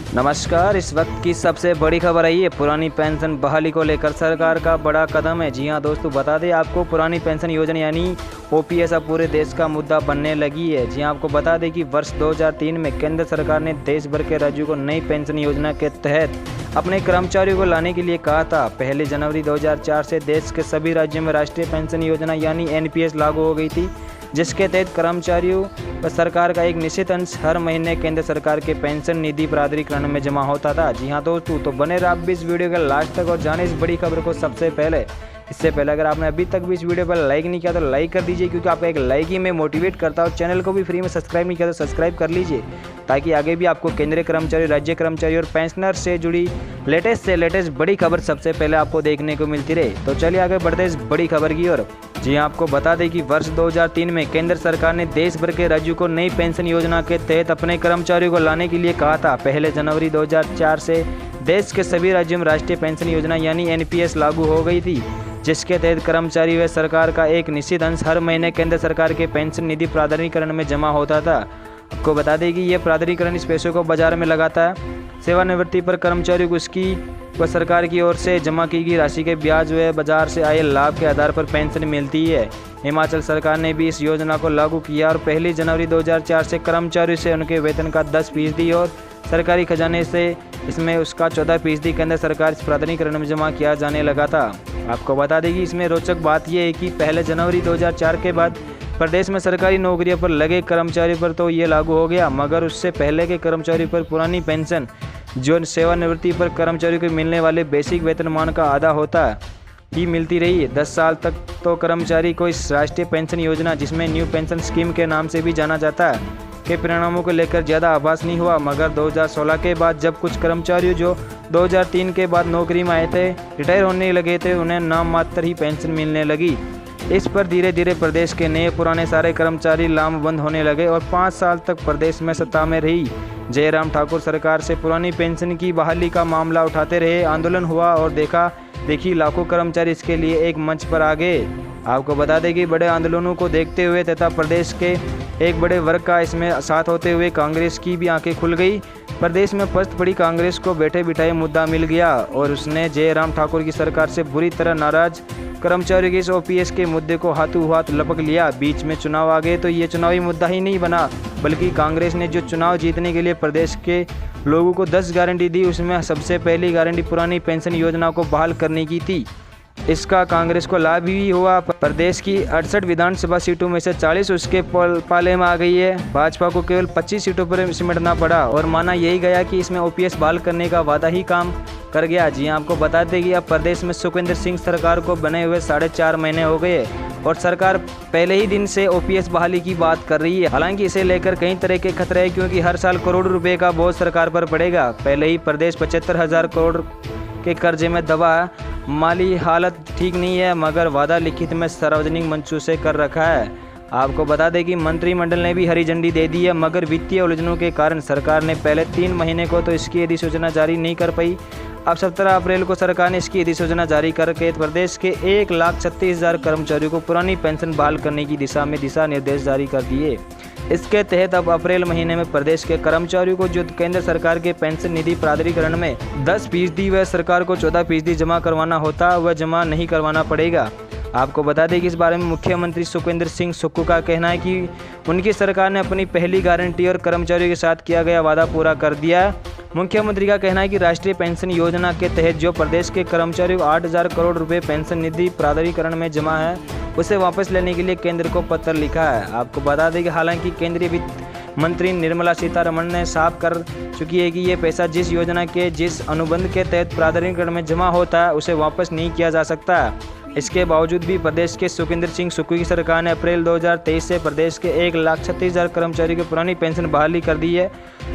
नमस्कार। इस वक्त की सबसे बड़ी खबर आई है पुरानी पेंशन बहाली को लेकर सरकार का बड़ा कदम है। जी हां दोस्तों, बता दें आपको पुरानी पेंशन योजना यानी ओपीएस अब पूरे देश का मुद्दा बनने लगी है। जी हां, आपको बता दें कि वर्ष 2003 में केंद्र सरकार ने देश भर के राज्यों को नई पेंशन योजना के तहत अपने कर्मचारियों को लाने के लिए कहा था। 1 जनवरी 2004 से देश के सभी राज्यों में राष्ट्रीय पेंशन योजना यानी एनपीएस लागू हो गई थी, जिसके तहत कर्मचारियों व सरकार का एक निश्चित अंश हर महीने केंद्र सरकार के पेंशन निधि प्राधिकरण में जमा होता था। जी हां दोस्तों, तो बने रहो आप भी इस वीडियो के लास्ट तक और जाने इस बड़ी खबर को सबसे पहले। इससे पहले अगर आपने अभी तक भी इस वीडियो पर लाइक नहीं किया तो लाइक कर दीजिए, क्योंकि आपका एक लाइक ही मैं मोटिवेट करता हूँ। चैनल को भी फ्री में सब्सक्राइब नहीं किया तो सब्सक्राइब कर लीजिए, ताकि आगे भी आपको केंद्रीय कर्मचारी, राज्य कर्मचारी और पेंशनर से जुड़ी लेटेस्ट से लेटेस्ट बड़ी खबर सबसे पहले आपको देखने को मिलती रहे। तो चलिए आगे बढ़ते इस बड़ी खबर की ओर। जी हां, आपको बता दें कि वर्ष 2003 में केंद्र सरकार ने देश भर के राज्यों को नई पेंशन योजना के तहत अपने कर्मचारियों को लाने के लिए कहा था। 1 जनवरी 2004 से देश के सभी राज्यों में राष्ट्रीय पेंशन योजना यानी एनपीएस लागू हो गई थी, जिसके तहत कर्मचारी व सरकार का एक निश्चित अंश हर महीने केंद्र सरकार के पेंशन निधि प्राधिकरण में जमा होता था। आपको बता दें कि यह प्राधिकरण इस पैसों को बाजार में लगाता है। सेवानिवृत्ति पर कर्मचारियों को उसकी व सरकार की ओर से जमा की गई राशि के ब्याज व बाजार से आए लाभ के आधार पर पेंशन मिलती है। हिमाचल सरकार ने भी इस योजना को लागू किया और 1 जनवरी 2004 से कर्मचारियों से उनके वेतन का 10% और सरकारी खजाने से इसमें उसका 14% केंद्र सरकार इस प्राधिकरण में जमा किया जाने लगा था। आपको बता दें कि इसमें रोचक बात यह है कि 1 जनवरी 2004 के बाद प्रदेश में सरकारी नौकरियों पर लगे कर्मचारियों पर तो ये लागू हो गया, मगर उससे पहले के कर्मचारियों पर पुरानी पेंशन जो सेवानिवृत्ति पर कर्मचारियों को मिलने वाले बेसिक वेतनमान का आधा होता ही मिलती रही है। 10 साल तक तो कर्मचारी को इस राष्ट्रीय पेंशन योजना, जिसमें न्यू पेंशन स्कीम के नाम से भी जाना जाता है, के परिणामों को लेकर ज़्यादा आभास नहीं हुआ। मगर 2016 के बाद जब कुछ कर्मचारी जो 2003 के बाद नौकरी में आए थे, रिटायर होने लगे थे, उन्हें नाम मात्र ही पेंशन मिलने लगी। इस पर धीरे धीरे प्रदेश के नए पुराने सारे कर्मचारी लामबंद होने लगे और 5 साल तक प्रदेश में सत्ता में रही जयराम ठाकुर सरकार से पुरानी पेंशन की बहाली का मामला उठाते रहे। आंदोलन हुआ और देखी लाखों कर्मचारी इसके लिए एक मंच पर आ गए। आपको बता दें कि बड़े आंदोलनों को देखते हुए तथा प्रदेश के एक बड़े वर्ग का इसमें साथ होते हुए कांग्रेस की भी आंखें खुल गई। प्रदेश में पस्त पड़ी कांग्रेस को बैठे बिठाए मुद्दा मिल गया और उसने जयराम ठाकुर की सरकार से बुरी तरह नाराज कर्मचारियों के इस ओपीएस के मुद्दे को हाथों हाथ लपक लिया। बीच में चुनाव आ गए तो ये चुनावी मुद्दा ही नहीं बना, बल्कि कांग्रेस ने जो चुनाव जीतने के लिए प्रदेश के लोगों को 10 गारंटी दी, उसमें सबसे पहली गारंटी पुरानी पेंशन योजना को बहाल करने की थी। इसका कांग्रेस को लाभ भी हुआ। प्रदेश की 68 विधानसभा सीटों में से 40 उसके पाले में आ गई है। भाजपा को केवल 25 सीटों पर सिमटना पड़ा और माना यही गया कि इसमें ओपीएस बहाल करने का वादा ही काम कर गया। जी आपको बताते कि अब प्रदेश में सुखविंदर सिंह सरकार को बने हुए 4.5 महीने हो गए और सरकार पहले ही दिन से ओपीएस बहाली की बात कर रही है। हालांकि इसे लेकर कई तरह के खतरे हैं, क्योंकि हर साल करोड़ों रुपए का बोझ सरकार पर पड़ेगा। पहले ही प्रदेश 75,000 करोड़ के कर्जे में दबा है। माली हालत ठीक नहीं है, मगर वादा लिखित में सार्वजनिक मंचों से कर रखा है। आपको बता दें कि मंत्रिमंडल ने भी हरी झंडी दे दी है, मगर वित्तीय उलझनों के कारण सरकार ने पहले 3 महीने को तो इसकी अधिसूचना जारी नहीं कर पाई। अब 17 अप्रैल को सरकार ने इसकी अधिसूचना जारी करके प्रदेश के 1,36,000 कर्मचारियों को पुरानी पेंशन बहाल करने की दिशा में दिशा निर्देश जारी कर दिए। इसके तहत अब अप्रैल महीने में प्रदेश के कर्मचारियों को जो केंद्र सरकार के पेंशन निधि प्राधिकरण में 10% व सरकार को 14% जमा करवाना होता, वह जमा नहीं करवाना पड़ेगा। आपको बता दें कि इस बारे में मुख्यमंत्री सुखविंदर सिंह सुक्खू का कहना है कि उनकी सरकार ने अपनी पहली गारंटी और कर्मचारियों के साथ किया गया वादा पूरा कर दिया है। मुख्यमंत्री का कहना है कि राष्ट्रीय पेंशन योजना के तहत जो प्रदेश के कर्मचारियों को 8,000 करोड़ रुपए पेंशन निधि प्राधिकरण में जमा है, उसे वापस लेने के लिए केंद्र को पत्र लिखा है। आपको बता दें कि हालांकि केंद्रीय वित्त मंत्री निर्मला सीतारमण ने साफ कर चुकी है कि ये पैसा जिस योजना के जिस अनुबंध के तहत प्राधिकरण में जमा होता है, उसे वापस नहीं किया जा सकता। इसके बावजूद भी प्रदेश के सुखविंदर सिंह सुक्खू की सरकार ने अप्रैल 2023 से प्रदेश के 1,36,000 कर्मचारियों की पुरानी पेंशन बहाली कर दी है।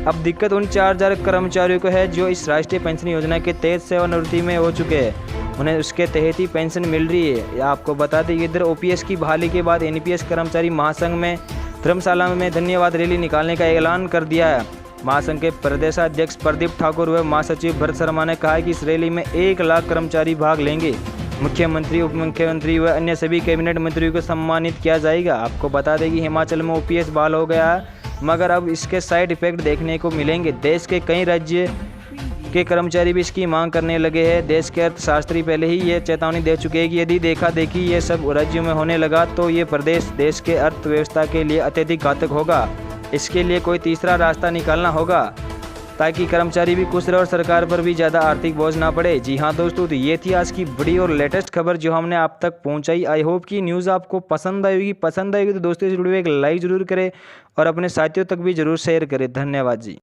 अब दिक्कत उन 4,000 कर्मचारियों को है जो इस राष्ट्रीय पेंशन योजना के तहत सेवानिवृत्ति में हो चुके हैं, उन्हें उसके तहत ही पेंशन मिल रही है। आपको बता दें कि इधर ओपीएस की बहाली के बाद एनपीएस कर्मचारी महासंघ में धर्मशाला में धन्यवाद रैली निकालने का ऐलान कर दिया है। महासंघ के प्रदेशाध्यक्ष प्रदीप ठाकुर व महासचिव भरत शर्मा ने कहा कि इस रैली में 1 लाख कर्मचारी भाग लेंगे। मुख्यमंत्री, उप मुख्यमंत्री व अन्य सभी कैबिनेट मंत्रियों को सम्मानित किया जाएगा। आपको बता दें कि हिमाचल में ओपीएस बहाल हो गया है। मगर अब इसके साइड इफेक्ट देखने को मिलेंगे। देश के कई राज्य के कर्मचारी भी इसकी मांग करने लगे हैं। देश के अर्थशास्त्री पहले ही ये चेतावनी दे चुके हैं कि यदि देखा देखी ये सब राज्यों में होने लगा तो ये प्रदेश देश के अर्थव्यवस्था के लिए अत्यधिक घातक होगा। इसके लिए कोई तीसरा रास्ता निकालना होगा ताकि कर्मचारी भी खुश रहे और सरकार पर भी ज़्यादा आर्थिक बोझ ना पड़े। जी हाँ दोस्तों, तो ये थी आज की बड़ी और लेटेस्ट खबर जो हमने आप तक पहुंचाई। आई होप कि न्यूज़ आपको पसंद आएगी तो दोस्तों इस वीडियो को एक लाइक ज़रूर करें और अपने साथियों तक भी ज़रूर शेयर करें। धन्यवाद जी।